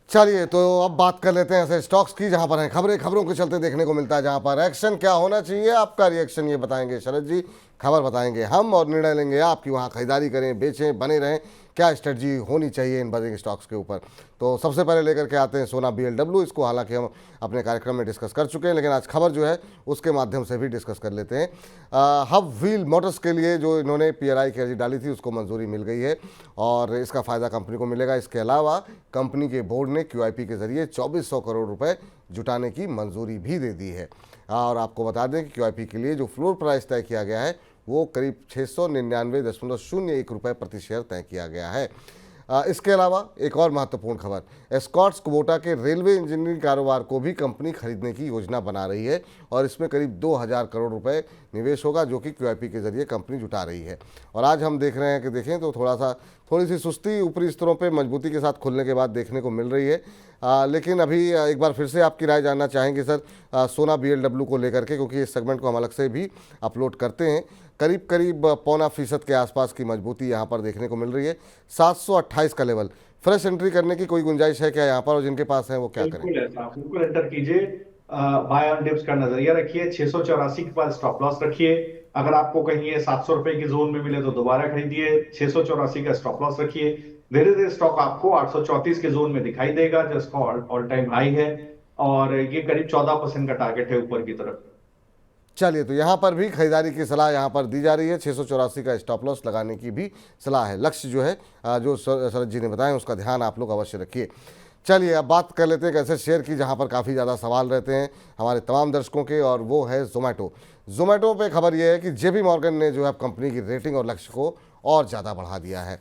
चलिए तो अब बात कर लेते हैं ऐसे स्टॉक्स की जहां पर है खबरों के चलते देखने को मिलता है जहां पर एक्शन क्या होना चाहिए, आपका रिएक्शन ये बताएंगे शरद जी। खबर बताएंगे हम और निर्णय लेंगे आप कि वहां खरीदारी करें, बेचें, बने रहें, क्या स्ट्रेटजी होनी चाहिए इन बजिंग स्टॉक्स के ऊपर। तो सबसे पहले लेकर के आते हैं सोना BLW। इसको हालांकि हम अपने कार्यक्रम में डिस्कस कर चुके हैं, लेकिन आज खबर जो है उसके माध्यम से भी डिस्कस कर लेते हैं। हब व्हील मोटर्स के लिए जो इन्होंने PLI की अर्जी डाली थी उसको मंजूरी मिल गई है और इसका फ़ायदा कंपनी को मिलेगा। इसके अलावा कंपनी के बोर्ड ने QIP के जरिए 2400 करोड़ रुपए जुटाने की मंजूरी भी दे दी है। और आपको बता दें कि QIP के लिए जो फ्लोर प्राइस तय किया गया है वो करीब 699.01 रुपये प्रति शेयर तय किया गया है। इसके अलावा एक और महत्वपूर्ण खबर, एस्कॉर्ट्स कुबोटा के रेलवे इंजीनियरिंग कारोबार को भी कंपनी खरीदने की योजना बना रही है और इसमें करीब 2000 करोड़ रुपए निवेश होगा जो कि QIP के जरिए कंपनी जुटा रही है। और आज हम देख रहे हैं कि देखें तो थोड़ी सी सुस्ती ऊपरी स्तरों पे मजबूती के साथ खुलने के बाद देखने को मिल रही है। लेकिन अभी एक बार फिर से आपकी राय जानना चाहेंगे सर सोना BLW को लेकर के, क्योंकि इस सेगमेंट को हम अलग से भी अपलोड करते हैं। करीब करीब 0.25% के आसपास की मजबूती यहाँ पर देखने को मिल रही है। 728 का लेवल, फ्रेश एंट्री करने की कोई गुंजाइश है क्या यहाँ पर, और जिनके पास है वो क्या करें? बिल्कुल ऐसा, आप बिल्कुल एंटर कीजिए। बाय ऑन डिप्स का नजरिया रखिए, 684 के पास स्टॉप लॉस रखिए। अगर आपको कहीं ये 700 रुपए की जोन में मिले तो दोबारा खरीदिए, 684 का स्टॉप लॉस रखिए। धीरे धीरे स्टॉक आपको 834 के जोन में दिखाई देगा जिसका ऑल टाइम हाई है, और ये करीब 14% का टारगेट है ऊपर की तरफ। चलिए तो यहाँ पर भी खरीदारी की सलाह यहाँ पर दी जा रही है। 684 का स्टॉप लॉस लगाने की भी सलाह है। लक्ष्य जो है जो शरद जी ने बताया उसका ध्यान आप लोग अवश्य रखिए। चलिए अब बात कर लेते हैं एक ऐसे शेयर की जहाँ पर काफ़ी ज़्यादा सवाल रहते हैं हमारे तमाम दर्शकों के, और वो है जोमेटो पे खबर ये है कि JP मॉर्गन ने जो है कंपनी की रेटिंग और लक्ष्य को और ज़्यादा बढ़ा दिया है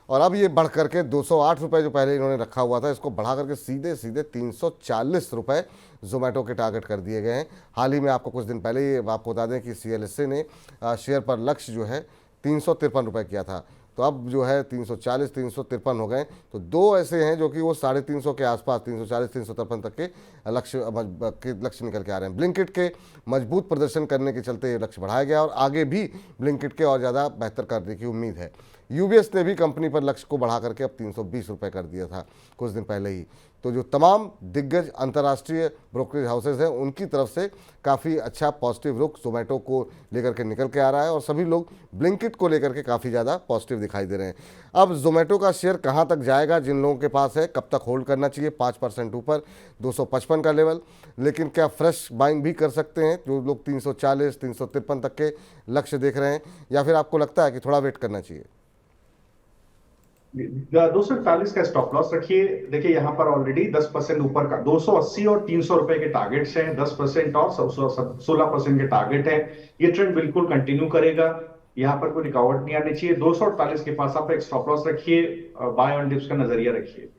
और अब ये बढ़ करके 208 रुपये जो पहले इन्होंने रखा हुआ था इसको बढ़ा करके सीधे सीधे 340 रुपये जोमेटो के टारगेट कर दिए गए हैं। हाल ही में आपको कुछ दिन पहले ही आपको बता दें कि CLSA ने शेयर पर लक्ष्य जो है 353 रुपये किया था, तो अब जो है 340 353 हो गए। तो दो ऐसे हैं जो कि वो 350 के आसपास 340 353 तक के लक्ष्य निकल के आ रहे हैं। ब्लिंकिट के मजबूत प्रदर्शन करने के चलते ये लक्ष्य बढ़ाया गया और आगे भी ब्लिंकिट के और ज़्यादा बेहतर करने की उम्मीद है। UBS ने भी कंपनी पर लक्ष्य को बढ़ा करके अब 320 रुपये कर दिया था कुछ दिन पहले ही। तो जो तमाम दिग्गज अंतर्राष्ट्रीय ब्रोकरेज हाउसेज हैं उनकी तरफ से काफ़ी अच्छा पॉजिटिव रुख जोमेटो को लेकर के निकल के आ रहा है और सभी लोग ब्लिंकिट को लेकर के काफ़ी ज़्यादा पॉजिटिव दिखाई दे रहे हैं। अब जोमेटो का शेयर कहाँ तक जाएगा, जिन लोगों के पास है कब तक होल्ड करना चाहिए? 5% ऊपर 255 का लेवल, लेकिन क्या फ्रेश बाइंग भी कर सकते हैं जो लोग 340 353 तक के लक्ष्य देख रहे हैं, या फिर आपको लगता है कि थोड़ा वेट करना चाहिए? 241 का स्टॉप लॉस रखिए। देखिए यहाँ पर ऑलरेडी 10% ऊपर का 280 और 300 रुपए के टारगेट्स हैं, 10% और 16% के टारगेट है। ये ट्रेंड बिल्कुल कंटिन्यू करेगा, यहाँ पर कोई रुकावट नहीं आनी चाहिए। 248 के पास आप एक स्टॉप लॉस रखिए, बाय ऑन डिप्स का नजरिया रखिए।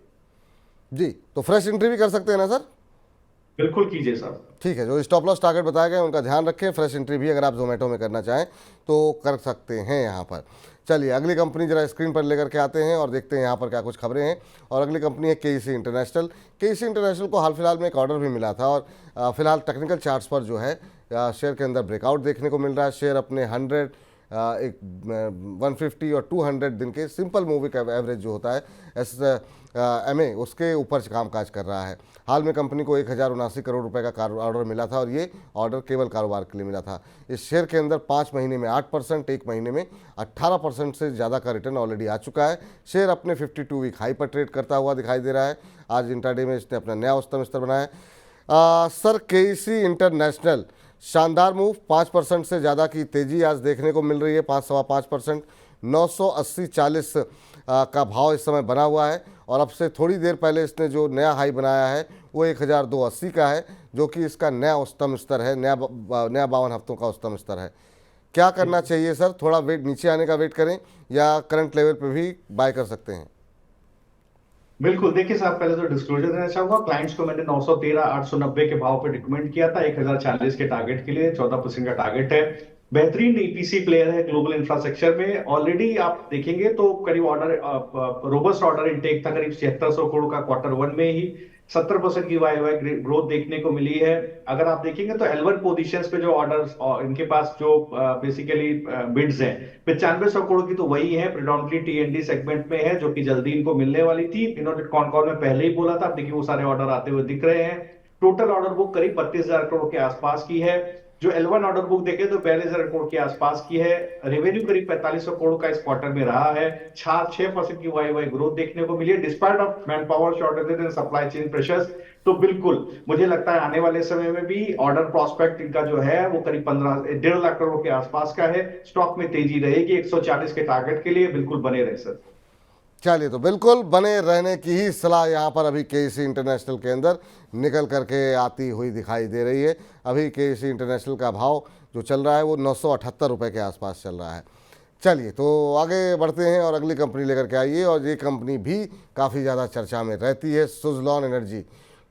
जी, तो फ्रेश एंट्री भी कर सकते हैं ना सर? बिल्कुल कीजिए सर। ठीक है, जो स्टॉप लॉस टारगेट बताए गए उनका ध्यान रखें। फ्रेश एंट्री भी अगर आप जोमेटो में करना चाहें तो कर सकते हैं यहाँ पर। चलिए अगली कंपनी जरा स्क्रीन पर लेकर के आते हैं और देखते हैं यहाँ पर क्या कुछ खबरें हैं। और अगली कंपनी है KEC इंटरनेशनल। KEC इंटरनेशनल को हाल फिलहाल में एक ऑर्डर भी मिला था और फिलहाल टेक्निकल चार्ट्स पर जो है शेयर के अंदर ब्रेकआउट देखने को मिल रहा है। शेयर अपने 150 और 200 दिन के सिंपल मूविंग एवरेज जो होता है SMA उसके ऊपर कामकाज कर रहा है। हाल में कंपनी को 1079 करोड़ रुपए का ऑर्डर मिला था और ये ऑर्डर केवल कारोबार के लिए मिला था। इस शेयर के अंदर 5 महीने में 8%, 1 महीने में 18% से ज़्यादा का रिटर्न ऑलरेडी आ चुका है। शेयर अपने 52 वीक हाई पर ट्रेड करता हुआ दिखाई दे रहा है। आज इंट्राडे में इसने अपना नया उच्चतम स्तर बनाया है। सर KEC इंटरनेशनल शानदार मूव, 5% से ज़्यादा की तेज़ी आज देखने को मिल रही है, 5.25%। 980.40 का भाव इस समय बना हुआ है और अब से थोड़ी देर पहले इसने जो नया हाई बनाया है वो 1280 का है, जो कि इसका नया उच्चतम स्तर है, नया 52 हफ्तों का उच्चतम स्तर है। क्या करना चाहिए सर? थोड़ा वेट नीचे आने का वेट करें या करंट लेवल पे भी बाय कर सकते हैं? बिल्कुल, देखिए साहब, पहले तो डिस्क्लोजर देना चाहूंगा। क्लाइंट्स को मैंने 913 890 के भाव पे रिकमेंड किया था 1040 के टारगेट के लिए, 14% का टारगेट है। बेहतरीन ईपीसी प्लेयर है ग्लोबल इंफ्रास्ट्रक्चर में। ऑलरेडी आप देखेंगे तो करीब ऑर्डर रोबस्ट ऑर्डर इनटेक था करीब 7600 करोड़ का Q1 में ही। 70% की वाई वाई ग्रोथ देखने को मिली है। अगर आप देखेंगे तो L1 पोजीशंस पे जो ऑर्डर्स और इनके पास जो बेसिकली बिड्स हैं 9500 करोड़ की, तो वही है प्रिडोमिनेटली टी&डी सेगमेंट में है, जो कि जल्दी इनको मिलने वाली थी। इन्होंने कॉन कॉल में पहले ही बोला था, अब देखिए वो सारे ऑर्डर आते हुए दिख रहे हैं। टोटल ऑर्डर बुक करीब 32,000 करोड़ के आसपास की है। जो L1 ऑर्डर बुक देखे तो 42,000 करोड़ के आसपास की है। रेवेन्यू करीब 4500 करोड़ का इस क्वार्टर में रहा है। 6% की वाई वाई ग्रोथ देखने को मिली है despite of man power shortages and supply chain pressures. तो बिल्कुल मुझे लगता है आने वाले समय में भी ऑर्डर प्रोस्पेक्ट इनका जो है वो करीब 1.5 लाख करोड़ के आसपास का है। स्टॉक में तेजी रहेगी। 140 के टारगेट के लिए बिल्कुल बने रहे सर। चलिए, तो बिल्कुल बने रहने की ही सलाह यहाँ पर अभी केईसी इंटरनेशनल के अंदर निकल करके आती हुई दिखाई दे रही है। अभी केईसी इंटरनेशनल का भाव जो चल रहा है वो 978 रुपये के आसपास चल रहा है। चलिए, तो आगे बढ़ते हैं और अगली कंपनी लेकर के आइए, और ये कंपनी भी काफ़ी ज़्यादा चर्चा में रहती है, सुज़लॉन एनर्जी।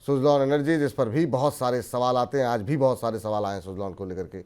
सुज़लॉन एनर्जी, जिस पर भी बहुत सारे सवाल आते हैं, आज भी बहुत सारे सवाल आए हैं सुज़लॉन को लेकर के।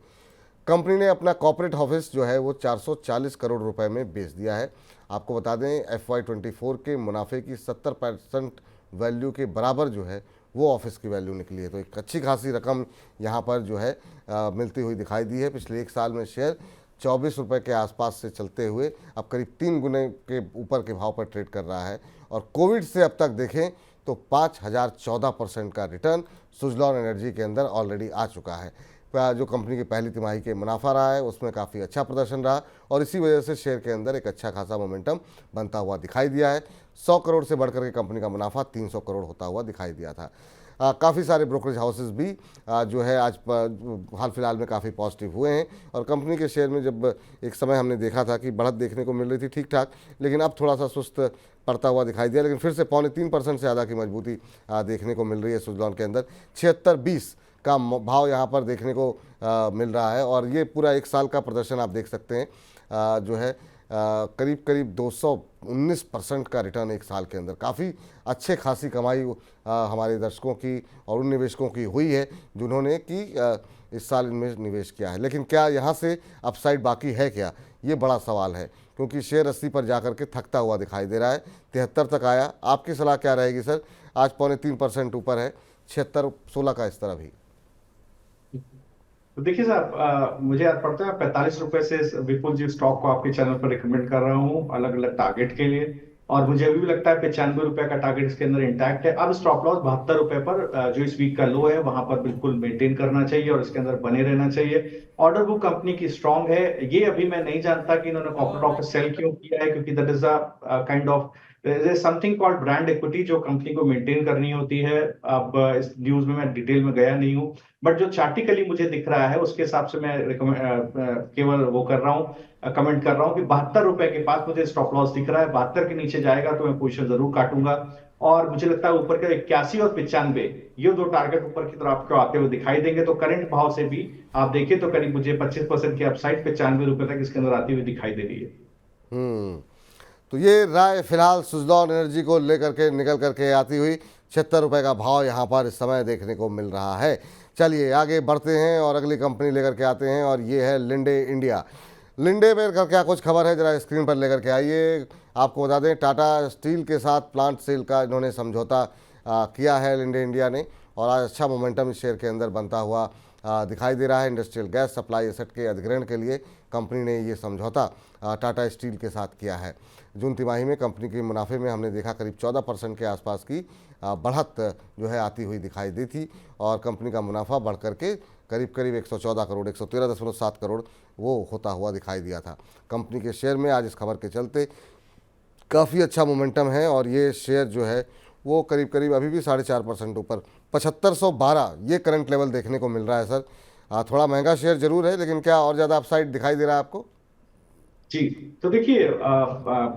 कंपनी ने अपना कॉर्पोरेट ऑफिस जो है वो 440 करोड़ रुपए में बेच दिया है। आपको बता दें FY24 के मुनाफे की 70% वैल्यू के बराबर जो है वो ऑफिस की वैल्यू निकली है। तो एक अच्छी खासी रकम यहाँ पर जो है मिलती हुई दिखाई दी है। पिछले एक साल में शेयर 24 रुपये के आसपास से चलते हुए अब करीब 3 गुने के ऊपर के भाव पर ट्रेड कर रहा है। और कोविड से अब तक देखें तो 5014% का रिटर्न सुज़लॉन एनर्जी के अंदर ऑलरेडी आ चुका है। जो कंपनी की पहली तिमाही के मुनाफा रहा है उसमें काफ़ी अच्छा प्रदर्शन रहा, और इसी वजह से शेयर के अंदर एक अच्छा खासा मोमेंटम बनता हुआ दिखाई दिया है। 100 करोड़ से बढ़कर के कंपनी का मुनाफा 300 करोड़ होता हुआ दिखाई दिया था। काफ़ी सारे ब्रोकरेज हाउसेस भी जो है आज हाल फिलहाल में काफ़ी पॉजिटिव हुए हैं, और कंपनी के शेयर में जब एक समय हमने देखा था कि बढ़त देखने को मिल रही थी ठीक ठाक, लेकिन अब थोड़ा सा सुस्त पड़ता हुआ दिखाई दिया, लेकिन फिर से 3.25% से ज़्यादा की मजबूती देखने को मिल रही है सुज़लॉन के अंदर। 76.20 का भाव यहाँ पर देखने को मिल रहा है, और ये पूरा एक साल का प्रदर्शन आप देख सकते हैं जो है करीब करीब 219% का रिटर्न एक साल के अंदर। काफ़ी अच्छे खासी कमाई हमारे दर्शकों की और उन निवेशकों की हुई है जिन्होंने कि इस साल इनमें निवेश किया है। लेकिन क्या यहाँ से अपसाइड बाकी है क्या, ये बड़ा सवाल है, क्योंकि शेयर 80 पर जाकर के थकता हुआ दिखाई दे रहा है। 73 तक आया। आपकी सलाह क्या रहेगी सर? आज 3.25% ऊपर है, 76-16 का इस तरह भी। तो देखिए साहब, मुझे याद पड़ता है 45 रुपए से विपुल जी स्टॉक को आपके चैनल पर रिकमेंड कर रहा हूँ अलग अलग टारगेट के लिए, और मुझे अभी भी लगता है 95 रुपए का टारगेट इसके अंदर इंटैक्ट है। अब स्टॉप लॉस 72 रुपए पर जो इस वीक का लो है वहां पर बिल्कुल मेंटेन करना चाहिए और इसके अंदर बने रहना चाहिए। ऑर्डर बुक कंपनी की स्ट्रांग है। ये अभी मैं नहीं जानता कि इन्होंने कॉर्पोरेट ऑफिस सेल क्यों किया है, क्योंकि that is a kind of something called brand equity जो कंपनी को मेंटेन करनी होती है। अब इस न्यूज में मैं डिटेल में गया नहीं हूँ, बट जो चार्टिकली मुझे दिख रहा है उसके हिसाब से मैं केवल वो कर रहा हूँ, कमेंट कर रहा हूँ कि 72 रुपए के पास मुझे स्टॉप लॉस दिख रहा है। 72 के नीचे जाएगा तो मैं पोजीशन जरूर काटूंगा, और मुझे लगता है ऊपर के 81 और 95 ये दो टारगेट ऊपर की तरफ आपको आते हुए दिखाई देंगे। तो करंट भाव से भी आप देखें तो करीब मुझे 25% की अपसाइड 95 रुपए तक इसके अंदर आती हुई दिखाई दे रही है। तो ये राय फिलहाल सुज़लॉन एनर्जी को लेकर के निकल करके आती हुई 76 रुपये का भाव यहाँ पर इस समय देखने को मिल रहा है। चलिए आगे बढ़ते हैं और अगली कंपनी लेकर के आते हैं, और ये है लिंडे इंडिया। लिंडे में क्या कुछ खबर है, जरा स्क्रीन पर लेकर के आइए। आपको बता दें टाटा स्टील के साथ प्लांट सेल का इन्होंने समझौता किया है लिंडे इंडिया ने, और आज अच्छा मोमेंटम इस शेयर के अंदर बनता हुआ दिखाई दे रहा है। इंडस्ट्रियल गैस सप्लाई एसेट के अधिग्रहण के लिए कंपनी ने ये समझौता टाटा स्टील के साथ किया है। जून तिमाही में कंपनी के मुनाफे में हमने देखा करीब 14% के आसपास की बढ़त जो है आती हुई दिखाई दी थी, और कंपनी का मुनाफा बढ़ करके करीब करीब 114 करोड़ 113.7 करोड़ वो होता हुआ दिखाई दिया था। कंपनी के शेयर में आज इस खबर के चलते काफ़ी अच्छा मोमेंटम है, और ये शेयर जो है वो करीब करीब अभी भी 4.5% ऊपर 7512 ये करंट लेवल देखने को मिल रहा है सर। थोड़ा महंगा शेयर जरूर है, लेकिन क्या और ज़्यादा अपसाइड दिखाई दे रहा है आपको? जी, तो देखिए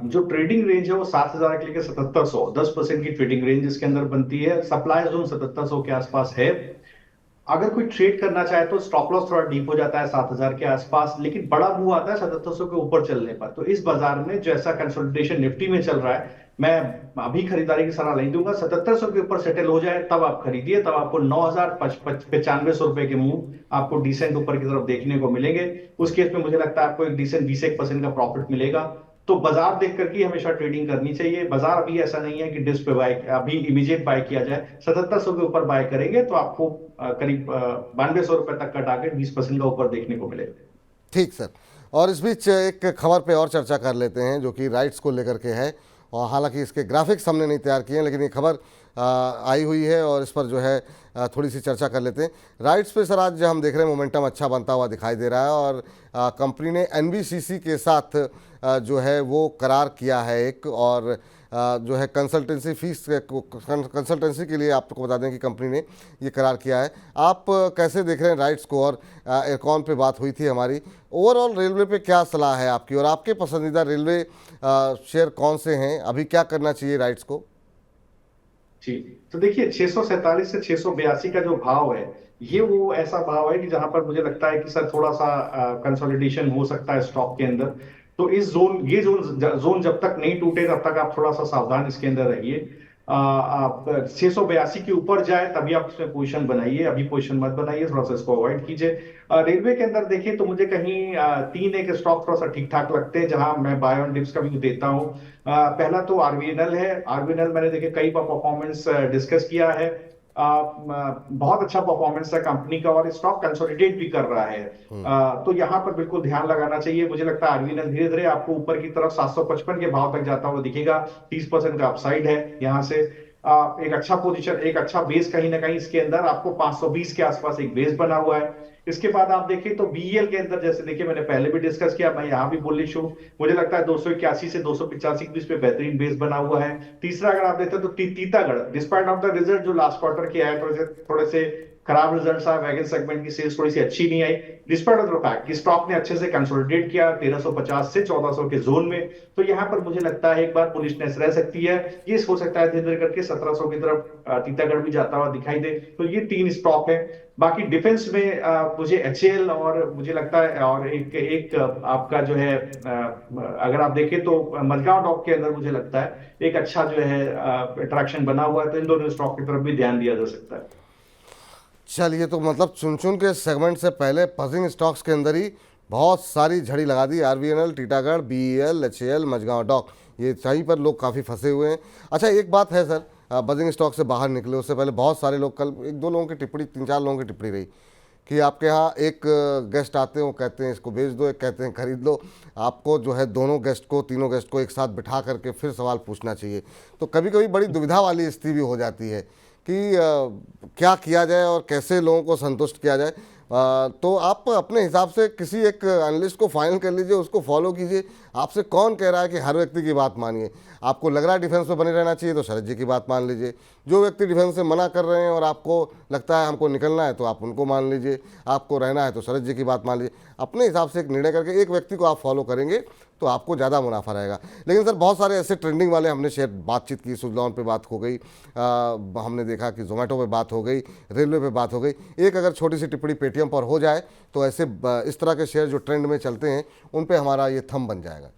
जो ट्रेडिंग रेंज है वो 7,000 के लेकर 7,700 10% की ट्रेडिंग रेंज इसके अंदर बनती है। सप्लाई जोन 7,700 के आसपास है। अगर कोई ट्रेड करना चाहे तो स्टॉप लॉस थोड़ा डीप हो जाता है 7,000 के आसपास, लेकिन बड़ा मूव आता है 7,700 के ऊपर चलने पर। तो इस बाजार में जैसा कंसोलिडेशन निफ्टी में चल रहा है मैं अभी खरीदारी की सलाह नहीं दूंगा। 7700 के ऊपर सेटल हो जाए तब आप खरीदिए, तब आपको 9,95 रुपए के मुंह आपको डिसेंट ऊपर की तरफ देखने को मिलेंगे। उस केस में मुझे लगता है आपको एक डिसेंट 20% का प्रॉफिट मिलेगा। तो बाजार देख करके हमेशा ट्रेडिंग करनी चाहिए। बाजार अभी ऐसा नहीं है कि डिस्प पे बाय अभी इमीडिएट बाय किया जाए। 7700 के ऊपर बाय करेंगे तो आपको करीब 9200 रुपए तक का टारगेट 20% का ऊपर देखने को मिलेगा। ठीक सर। और इस बीच एक खबर पे और चर्चा कर लेते हैं जो कि राइट्स को लेकर के है, और हालांकि इसके ग्राफिक्स हमने नहीं तैयार किए हैं, लेकिन ये खबर आई हुई है और इस पर जो है थोड़ी सी चर्चा कर लेते हैं। राइट्स पे सर आज हम देख रहे हैं मोमेंटम अच्छा बनता हुआ दिखाई दे रहा है, और कंपनी ने एनबीसीसी के साथ जो है वो करार किया है एक, और जो है कंसल्टेंसी फीस कंसल्टेंसी के लिए आपको बता दें कि कंपनी ने ये करार किया है। आप कैसे देख रहे हैं राइट्स को? और एयरकॉन पे बात हुई थी हमारी, ओवरऑल रेलवे पे क्या सलाह है आपकी, और आपके पसंदीदा रेलवे शेयर कौन से हैं? अभी क्या करना चाहिए राइट्स को? जी, तो देखिए 647 से 682 का जो भाव है, ये वो ऐसा भाव है कि जहां पर मुझे लगता है कि सर थोड़ा सा कंसोलिडेशन हो सकता है स्टॉक के अंदर। तो ये जोन जब तक नहीं टूटे तब तक आप थोड़ा सा सावधान इसके अंदर रहिए। आप 682 के ऊपर जाए तभी आप इसमें पोजीशन बनाइए, अभी पोजीशन मत बनाइए, थोड़ा सा इसको अवॉइड कीजिए। रेलवे के अंदर देखें तो मुझे कहीं तीन एक स्टॉक थोड़ा सा ठीक ठाक लगते हैं जहां मैं बाय ऑन डिप्स का भी देता हूं। पहला तो आरबीएनएल है। आरबीएनएल मैंने देखे कई बार परफॉर्मेंस डिस्कस किया है। बहुत अच्छा परफॉर्मेंस है कंपनी का और स्टॉक कंसोलिडेट भी कर रहा है। तो यहाँ पर बिल्कुल ध्यान लगाना चाहिए। मुझे लगता है आरबीएनएल धीरे धीरे आपको ऊपर की तरफ 755 के भाव तक जाता हुआ दिखेगा। 30% का अपसाइड है यहाँ से। एक अच्छा पोजीशन, एक अच्छा बेस कहीं ना कहीं इसके अंदर आपको 520 के आसपास एक बेस बना हुआ है। इसके बाद आप देखें तो बीईएल के अंदर, जैसे देखिए मैंने पहले भी डिस्कस किया, मैं यहाँ भी बुलिश हूँ। मुझे लगता है 281 से 285 के बीच पे बेहतरीन बेस बना हुआ है। तीसरा अगर आप देखते हैं तो Titagarh, despite of the result जो लास्ट क्वार्टर के आए थोड़े से खराब रिजल्ट्स आए, वैगन सेगमेंट की सेल्स थोड़ी सी अच्छी नहीं आई, डिस्पाइट ऑफ द फैक्ट कि स्टॉक ने अच्छे से कंसोलिडेट किया 1350 से 1400 के जोन में। तो यहाँ पर मुझे लगता है एक बार बुलिशनेस रह सकती है। ये हो सकता है धीरे धीरे करके 1700 की तरफ तीतागढ़ भी जाता हुआ दिखाई दे। तो ये तीन स्टॉक है। बाकी डिफेंस में मुझे एचएएल और मुझे लगता है और एक आपका जो है अगर आप देखें तो मझगांव डॉक के अंदर मुझे लगता है एक अच्छा जो है अट्रैक्शन बना हुआ है। तो इन दोनों स्टॉक की तरफ भी ध्यान दिया जा सकता है। चलिए, तो मतलब चुन चुन के सेगमेंट से पहले पजिंग स्टॉक्स के अंदर ही बहुत सारी झड़ी लगा दी। RBNL, Titagarh, BEL, HAL, Mazagon dock, ये सही पर लोग काफ़ी फंसे हुए हैं। अच्छा, एक बात है सर, बजिंग स्टॉक से बाहर निकले उससे पहले बहुत सारे लोग, कल एक दो लोगों की टिप्पणी, तीन चार लोगों की टिप्पणी रही कि आपके यहाँ एक गेस्ट आते हैं, वो कहते हैं इसको बेच दो, एक कहते हैं खरीद लो। आपको जो है दोनों गेस्ट को, तीनों गेस्ट को एक साथ बिठा करके फिर सवाल पूछना चाहिए। तो कभी कभी बड़ी दुविधा वाली स्थिति भी हो जाती है कि क्या किया जाए और कैसे लोगों को संतुष्ट किया जाए। तो आप अपने हिसाब से किसी एक एनालिस्ट को फाइनल कर लीजिए, उसको फॉलो कीजिए। आपसे कौन कह रहा है कि हर व्यक्ति की बात मानिए? आपको लग रहा है डिफेंस में बने रहना चाहिए तो शरद जी की बात मान लीजिए। जो व्यक्ति डिफेंस से मना कर रहे हैं और आपको लगता है हमको निकलना है तो आप उनको मान लीजिए। आपको रहना है तो शरद जी की बात मान लीजिए। अपने हिसाब से एक निर्णय करके एक व्यक्ति को आप फॉलो करेंगे तो आपको ज़्यादा मुनाफा रहेगा। लेकिन सर बहुत सारे ऐसे ट्रेंडिंग वाले हमने शेयर बातचीत की, सुज़लॉन पे बात हो गई, हमने देखा कि जोमेटो पे बात हो गई, रेलवे पे बात हो गई। एक अगर छोटी सी टिप्पणी पेटीएम पर हो जाए तो ऐसे इस तरह के शेयर जो ट्रेंड में चलते हैं उन पे हमारा ये थंब बन जाएगा।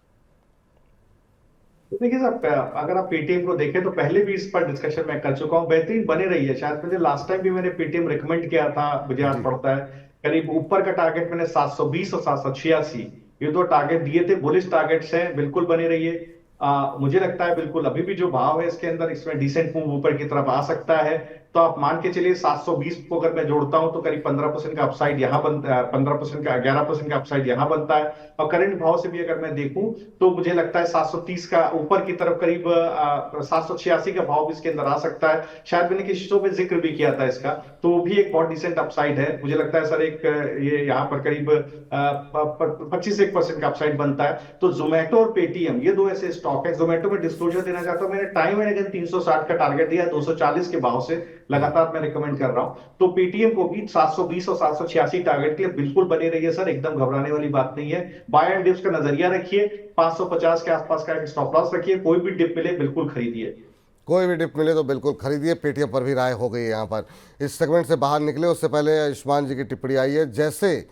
तो देखिए सर, अगर आप पेटीएम को देखें तो पहले भी इस पर डिस्कशन मैं कर चुका हूँ, बेहतरीन बने रही है। शायद मुझे लास्ट टाइम भी मैंने पेटीएम रिकमेंड किया था, मुझे याद जी। पड़ता है। करीब ऊपर का टारगेट मैंने 720 और 786 ये दो टारगेट दिए थे, बुलिश टारगेट्स हैं, बिल्कुल बने रहिए। मुझे लगता है बिल्कुल अभी भी जो भाव है इसके अंदर, इसमें डिसेंट मूव ऊपर की तरफ आ सकता है। तो आप मान के चलिए 720 को अगर मैं जोड़ता हूं तो करीब 15% का अपसाइड यहाँ बनता है, 15% का 11% का अपसाइड यहाँ बनता है। और करंट भाव से भी अगर मैं देखूं तो मुझे लगता है 730 का ऊपर की तरफ करीब 786 का भाव भी इसके अंदर आ सकता है। शायद मैंने किसी शो में जिक्र भी किया था इसका, तो वो भी एक बहुत डिसेंट अपसाइड है। मुझे लगता है सर एक ये यहाँ पर करीब 25% का अपसाइड बनता है। तो जोमेटो और पेटीएम ये दो ऐसे स्टॉक है। जोमेटो में डिस्क्लोजर देना चाहता हूं, मैंने टाइम एंड अगेन 360 का टारगेट दिया, 240 के भाव से लगातार मैं रिकमेंड कर रहा हूं। तो पेटीएम को भी 720 और 786 टारगेट के लिए बिल्कुल बने रहिए सर, एकदम घबराने वाली बात नहीं है। बाय एंड डिप्स का नजरिया रखिए, 550 के आसपास का एक स्टॉप लॉस रखिए, कोई भी डिप मिले बिल्कुल खरीदिए। कोई भी डिप मिले तो बिल्कुल खरीदिए। पेटीएम पर भी राय हो गई है यहाँ पर। इस सेगमेंट से बाहर निकले उससे पहले आयुष्मान जी की टिप्पणी आई है, जैसे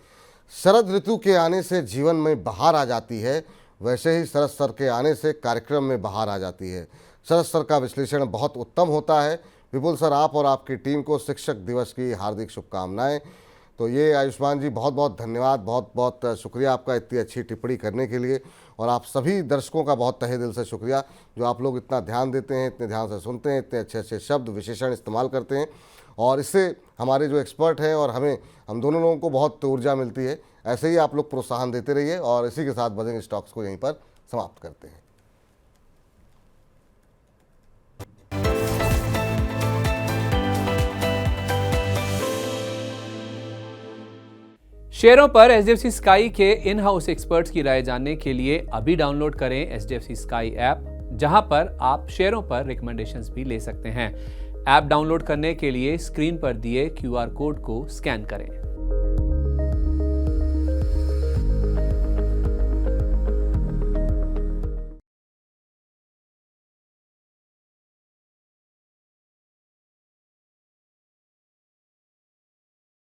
शरद ऋतु के आने से जीवन में बहार आ जाती है, वैसे ही शरद सर के आने से कार्यक्रम में बहार आ जाती है। शरद सर का विश्लेषण बहुत उत्तम होता है। विपुल सर, आप और आपकी टीम को शिक्षक दिवस की हार्दिक शुभकामनाएं। तो ये आयुष्मान जी, बहुत बहुत धन्यवाद, बहुत बहुत शुक्रिया आपका इतनी अच्छी टिप्पणी करने के लिए। और आप सभी दर्शकों का बहुत तहे दिल से शुक्रिया, जो आप लोग इतना ध्यान देते हैं, इतने ध्यान से सुनते हैं, इतने अच्छे अच्छे शब्द विशेषण इस्तेमाल करते हैं। और इससे हमारे जो एक्सपर्ट हैं और हम दोनों लोगों को बहुत ऊर्जा मिलती है। ऐसे ही आप लोग प्रोत्साहन देते रहिए। और इसी के साथ बजेंगे स्टॉक्स को यहीं पर समाप्त करते हैं। शेयरों पर एचडीएफसी स्काई के इन हाउस एक्सपर्ट्स की राय जानने के लिए अभी डाउनलोड करें एचडीएफसी स्काई ऐप, जहां पर आप शेयरों पर रिकमेंडेशंस भी ले सकते हैं। ऐप डाउनलोड करने के लिए स्क्रीन पर दिए क्यूआर कोड को स्कैन करें।